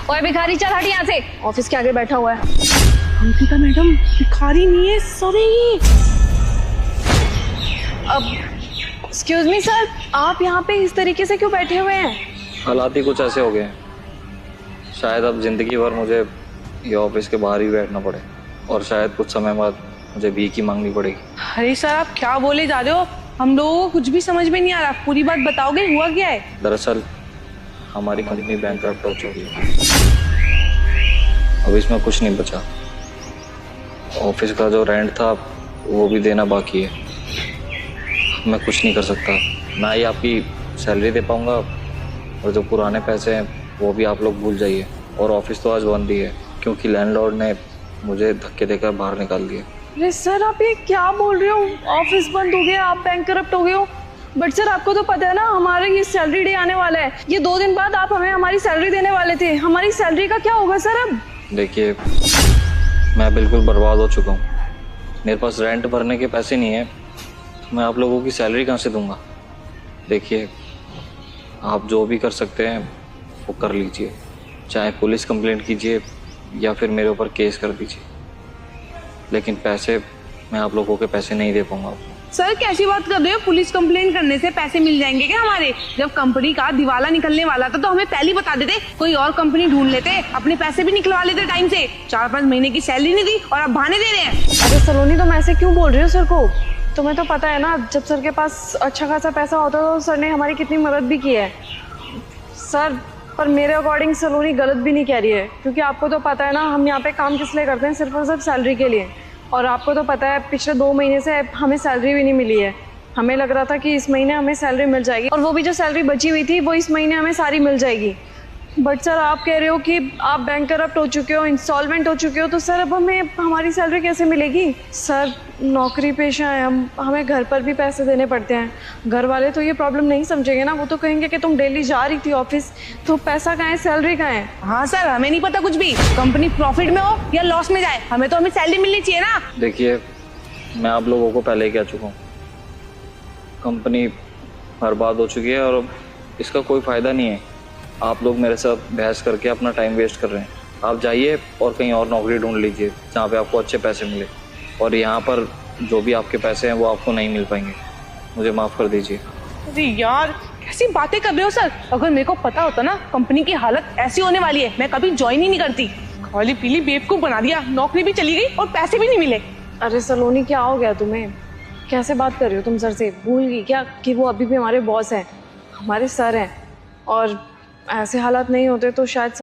ओए भिखारी, चल हट यहाँ से। ऑफिस के आगे बैठा हुआ है। अंकिता मैडम भिखारी नहीं है, सॉरी। अब एक्सक्यूज मी सर, आप यहाँ पे इस तरीके से क्यों बैठे हुए हैं? हालात ही कुछ ऐसे हो गए हैं, शायद अब जिंदगी भर मुझे ये ऑफिस के बाहर ही बैठना पड़े और शायद कुछ समय बाद मुझे भीख ही मांगनी पड़ेगी। अरे सर, आप क्या बोले जा रहे हो? हम लोगों को कुछ भी समझ में नहीं आ रहा, पूरी बात बताओगे, हुआ क्या है? दरअसल हमारी कंपनी बैंकरप्ट हो चुकी है, अब इसमें कुछ नहीं बचा। ऑफिस का जो रेंट था वो भी देना बाकी है। मैं कुछ नहीं कर सकता, ना ही आपकी सैलरी दे पाऊंगा और जो पुराने पैसे हैं वो भी आप लोग भूल जाइए। और ऑफिस तो आज बंद ही है क्योंकि लैंडलॉर्ड ने मुझे धक्के देकर बाहर निकाल दिया। अरे सर, आप ये क्या बोल रहे हो? ऑफिस बंद हो गया, आप बैंकरप्ट हो गए हो? बट सर, आपको तो पता है ना हमारे ये सैलरी डे आने वाला है। ये 2 दिन बाद आप हमें हमारी सैलरी देने वाले थे। हमारी सैलरी का क्या होगा सर अब? देखिए, मैं बिल्कुल बर्बाद हो चुका हूँ। मेरे पास रेंट भरने के पैसे नहीं है, मैं आप लोगों की सैलरी कहाँ से दूंगा? देखिए, आप जो भी कर सकते हैं वो कर लीजिए, चाहे पुलिस कंप्लेंट कीजिए या फिर मेरे ऊपर केस कर दीजिए, लेकिन पैसे, मैं आप लोगों के पैसे नहीं दे पाऊंगा। सर कैसी बात कर रहे हो? पुलिस कंप्लेंट करने से पैसे मिल जाएंगे क्या हमारे? जब कंपनी का दिवाला निकलने वाला था तो हमें पहले ही बता देते, कोई और कंपनी ढूंढ लेते, अपने पैसे भी निकलवा लेते टाइम से। 4-5 महीने की सैलरी नहीं दी और अब बहाने दे रहे हैं। अरे सलोनी, तुम ऐसे क्यों बोल रहे हो सर को? तुम्हें तो पता है ना, जब सर के पास अच्छा खासा पैसा होता तो सर ने हमारी कितनी मदद भी की है। सर, पर मेरे अकॉर्डिंग सलोनी गलत भी नहीं कह रही है, क्योंकि आपको तो पता है ना हम यहाँ पे काम किस लिए करते हैं, सिर्फ और सिर्फ सैलरी के लिए। और आपको तो पता है पिछले 2 महीने से हमें सैलरी भी नहीं मिली है। हमें लग रहा था कि इस महीने हमें सैलरी मिल जाएगी, और वो भी जो सैलरी बची हुई थी वो इस महीने हमें सारी मिल जाएगी। बट सर, आप कह रहे हो कि आप बैंकरप्ट हो चुके हो, इंस्टॉलमेंट हो चुके हो, तो सर अब हमें हमारी सैलरी कैसे मिलेगी? सर, नौकरी पेशा है हम, हमें घर पर भी पैसे देने पड़ते हैं। घर वाले तो ये प्रॉब्लम नहीं समझेंगे ना, वो तो कहेंगे कि तुम डेली जा रही थी ऑफिस, तो पैसा कहाँ है, सैलरी कहाँ है? हाँ सर, हमें नहीं पता कुछ भी, कंपनी प्रॉफिट में हो या लॉस में जाए, हमें सैलरी मिलनी चाहिए ना। देखिए, मैं आप लोगों को पहले ही कह चुका हूँ, कंपनी बर्बाद हो चुकी है और अब इसका कोई फ़ायदा नहीं है। आप लोग मेरे साथ बहस करके अपना टाइम वेस्ट कर रहे हैं। आप जाइए और कहीं और नौकरी ढूंढ लीजिए जहाँ पे आपको अच्छे पैसे मिले, और यहाँ पर जो भी आपके पैसे हैं वो आपको नहीं मिल पाएंगे। मुझे माफ़ कर दीजिए। अरे यार, कैसी बातें कर रहे हो सर? अगर मेरे को पता होता ना कंपनी की हालत ऐसी होने वाली है, मैं कभी ज्वाइन ही नहीं करती। खाली पीली बेवकूफ बना दिया, नौकरी भी चली गई और पैसे भी नहीं मिले। अरे सलोनी, क्या हो गया तुम्हें? कैसे बात कर रही हो तुम सर से? भूल गई क्या कि वो अभी भी हमारे बॉस हैं, हमारे सर हैं? और ऐसे हालात नहीं होते तो शायद